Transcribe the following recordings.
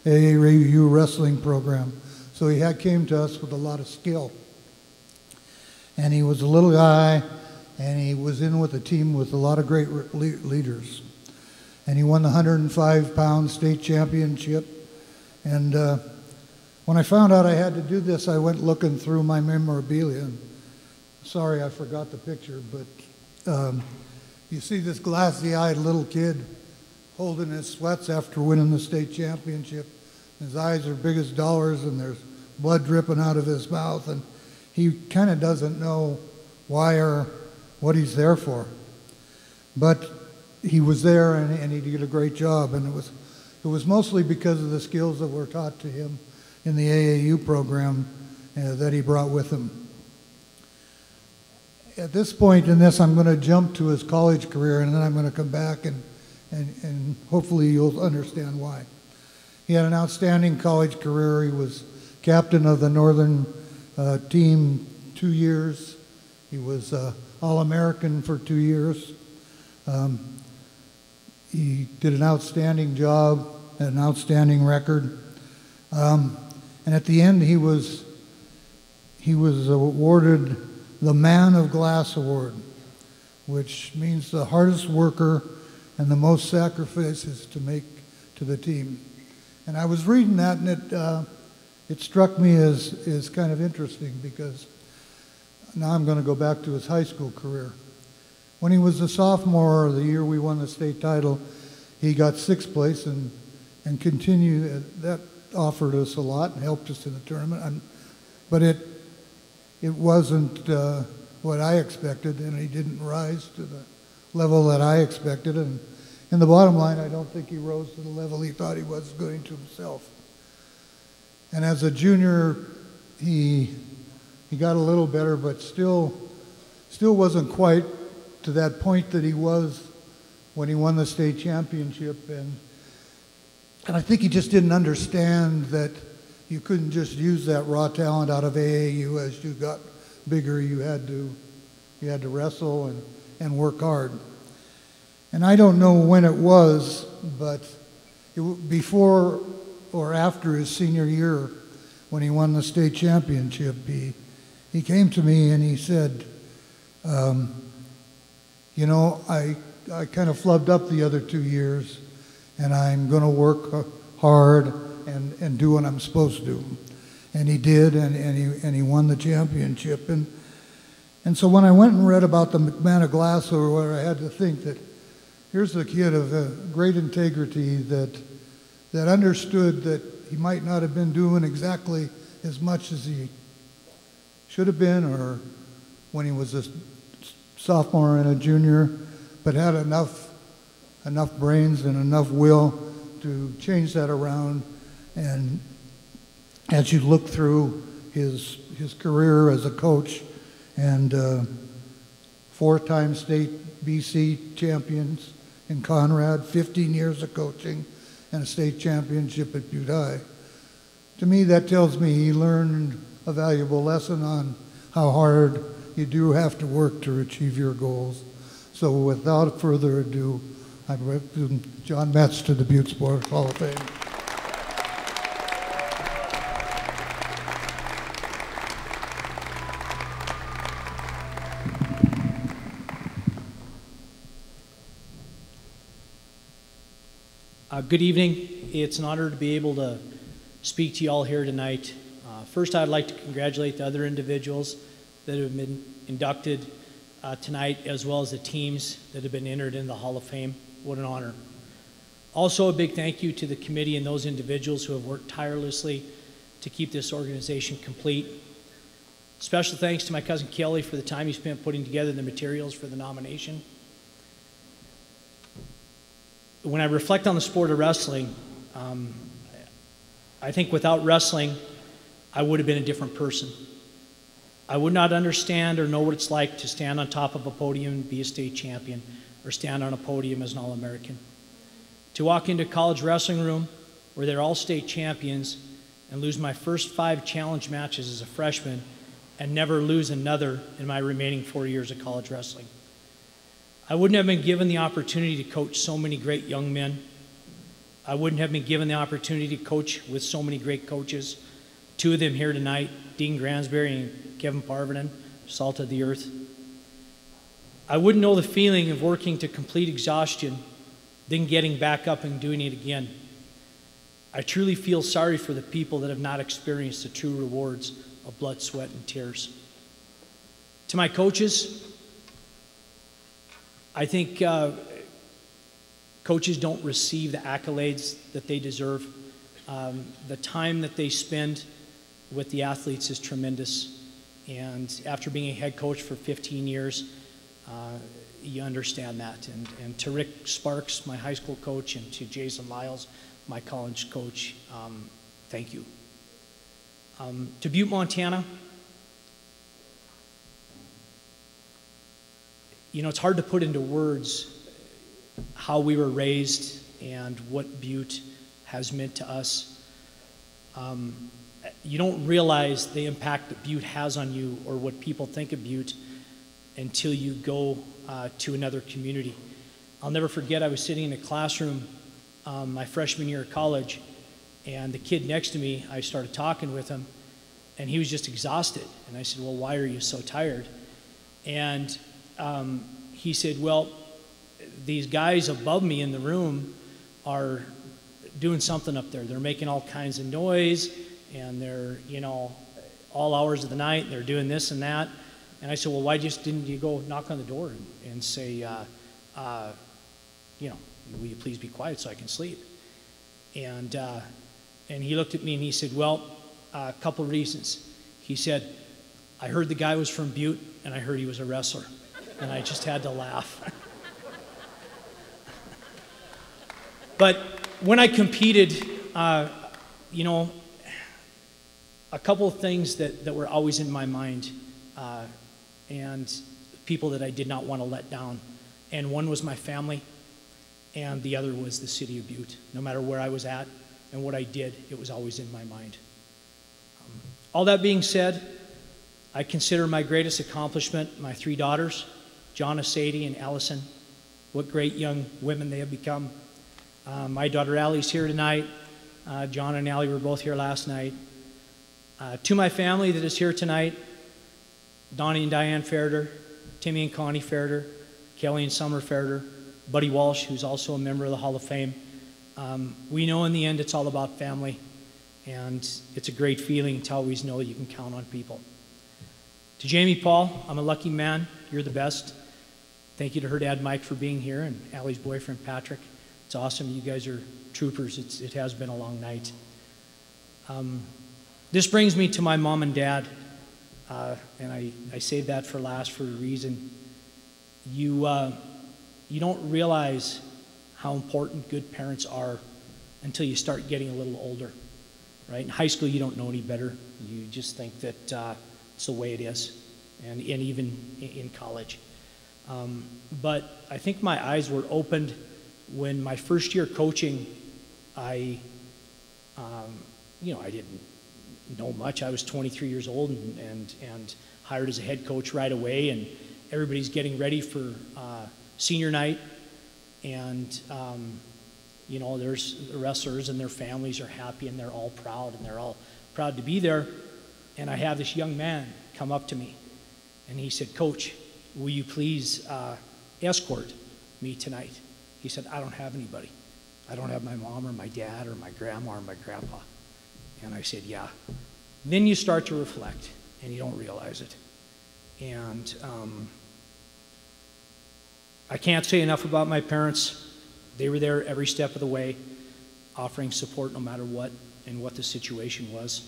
AAU wrestling program. So he came to us with a lot of skill. And he was a little guy, and he was in with a team with a lot of great leaders. And he won the 105-pound state championship. And when I found out I had to do this, I went looking through my memorabilia. And sorry, I forgot the picture, but you see this glassy-eyed little kid holding his sweats after winning the state championship. His eyes are big as dollars, and there's blood dripping out of his mouth, and he kind of doesn't know why or what he's there for. But he was there, and he did a great job, and it was mostly because of the skills that were taught to him in the AAU program that he brought with him. At this point in this, I'm going to jump to his college career, and then I'm going to come back and hopefully you'll understand why. He had an outstanding college career. He was captain of the Northern team 2 years. He was All-American for 2 years. He did an outstanding job, an outstanding record. And at the end, he was awarded the Man of Glass Award, which means the hardest worker and the most sacrifices to make to the team. And I was reading that, and it struck me as kind of interesting, because now I'm going to go back to his high school career. When he was a sophomore, the year we won the state title, he got 6th place and continued. That offered us a lot and helped us in the tournament. But it wasn't what I expected, and he didn't rise to the level that I expected. And in the bottom line, I don't think he rose to the level he thought he was going to himself. And as a junior, he got a little better, but still wasn't quite to that point that he was when he won the state championship. And I think he just didn't understand that you couldn't just use that raw talent out of AAU. As you got bigger, you had to wrestle and work hard. And I don't know when it was, but before or after his senior year, when he won the state championship, he came to me and he said, you know, I kind of flubbed up the other 2 years, and I'm going to work hard and do what I'm supposed to do. And he did, and he won the championship. And so when I went and read about the Man of Glass Award, I had to think that here's a kid of great integrity that understood that he might not have been doing exactly as much as he should have been, or when he was a sophomore and a junior, but had enough brains and enough will to change that around. And as you look through his career as a coach, and 4-time state BC champions in Conrad, 15 years of coaching, and a state championship at Butte. To me, that tells me he learned a valuable lesson on how hard you do have to work to achieve your goals. So without further ado, I welcome John Metz to the Butte Sports Hall of Fame. Good evening. It's an honor to be able to speak to you all here tonight. First, I'd like to congratulate the other individuals that have been inducted tonight, as well as the teams that have been entered in the Hall of Fame. What an honor. Also, a big thank you to the committee and those individuals who have worked tirelessly to keep this organization complete. Special thanks to my cousin Kelly for the time he spent putting together the materials for the nomination. When I reflect on the sport of wrestling, I think without wrestling, I would have been a different person. I would not understand or know what it's like to stand on top of a podium and be a state champion, or stand on a podium as an All-American. To walk into a college wrestling room where they're all state champions and lose my first 5 challenge matches as a freshman and never lose another in my remaining 4 years of college wrestling. I wouldn't have been given the opportunity to coach so many great young men, I wouldn't have been given the opportunity to coach with so many great coaches. Two of them here tonight, Dean Gransberry and Kevin Parvinen, salt of the earth. I wouldn't know the feeling of working to complete exhaustion, then getting back up and doing it again. I truly feel sorry for the people that have not experienced the true rewards of blood, sweat, and tears. To my coaches, I think coaches don't receive the accolades that they deserve. The time that they spend with the athletes is tremendous. And after being a head coach for 15 years, you understand that. And to Rick Sparks, my high school coach, and to Jason Lyles, my college coach, thank you. To Butte, Montana, you know, it's hard to put into words how we were raised and what Butte has meant to us. You don't realize the impact that Butte has on you or what people think of Butte until you go to another community. I'll never forget, I was sitting in a classroom my freshman year of college, and the kid next to me, I started talking with him, and he was just exhausted. And I said, well, why are you so tired? And he said, well, these guys above me in the room are doing something up there. They're making all kinds of noise, and they're, you know, all hours of the night, and they're doing this and that. And I said, well, why didn't you go knock on the door and say, you know, will you please be quiet so I can sleep? And he looked at me and he said, well, a couple reasons. He said, I heard the guy was from Butte, and I heard he was a wrestler. And I just had to laugh. But when I competed, you know, a couple of things that were always in my mind, and people that I did not want to let down. And one was my family, and the other was the city of Butte. No matter where I was at and what I did, it was always in my mind. All that being said, I consider my greatest accomplishment my three daughters, Jonna, Sadie, and Allison. What great young women they have become. My daughter Allie's here tonight. John and Allie were both here last night. To my family that is here tonight, Donnie and Diane Ferder, Timmy and Connie Ferder, Kelly and Summer Ferder, Buddy Walsh, who's also a member of the Hall of Fame. We know in the end it's all about family, and it's a great feeling to always know you can count on people. To Jamie Paul, I'm a lucky man. You're the best. Thank you to her dad, Mike, for being here, and Allie's boyfriend, Patrick. It's awesome. You guys are troopers. It has been a long night. This brings me to my mom and dad, and I saved that for last for a reason. You don't realize how important good parents are until you start getting a little older, right? In high school, you don't know any better. You just think that it's the way it is, and even in college. But I think my eyes were opened when my first year coaching. I didn't know much. I was 23 years old and hired as a head coach right away, and everybody's getting ready for senior night, and there's the wrestlers and their families are happy, and they're all proud, and they're all proud to be there. And I have this young man come up to me, and he said, "Coach, will you please escort me tonight?" He said, "I don't have anybody. I don't have my mom or my dad or my grandma or my grandpa." And I said, "Yeah." Then you start to reflect, and you don't realize it. And I can't say enough about my parents. They were there every step of the way, offering support no matter what and what the situation was.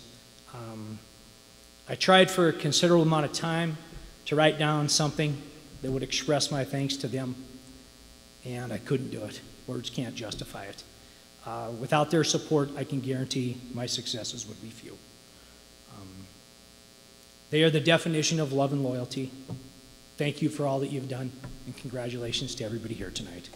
I tried for a considerable amount of time to write down something that would express my thanks to them, and I couldn't do it. Words can't justify it. Without their support, I can guarantee my successes would be few. They are the definition of love and loyalty. Thank you for all that you've done, and congratulations to everybody here tonight.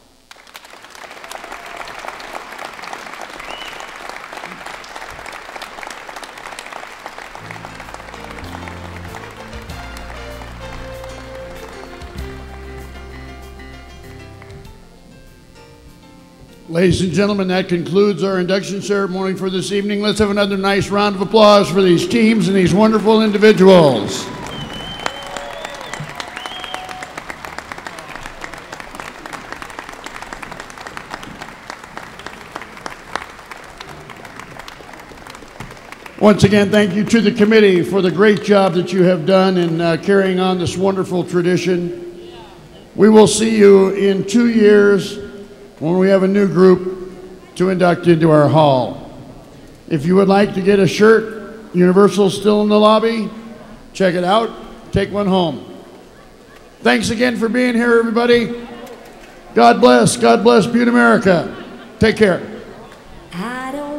Ladies and gentlemen, that concludes our induction ceremony for this evening. Let's have another nice round of applause for these teams and these wonderful individuals. Once again, thank you to the committee for the great job that you have done in carrying on this wonderful tradition. We will see you in 2 years when we have a new group to induct into our hall. If you would like to get a shirt, Universal's still in the lobby. Check it out. Take one home. Thanks again for being here, everybody. God bless. God bless Butte, America. Take care. I don't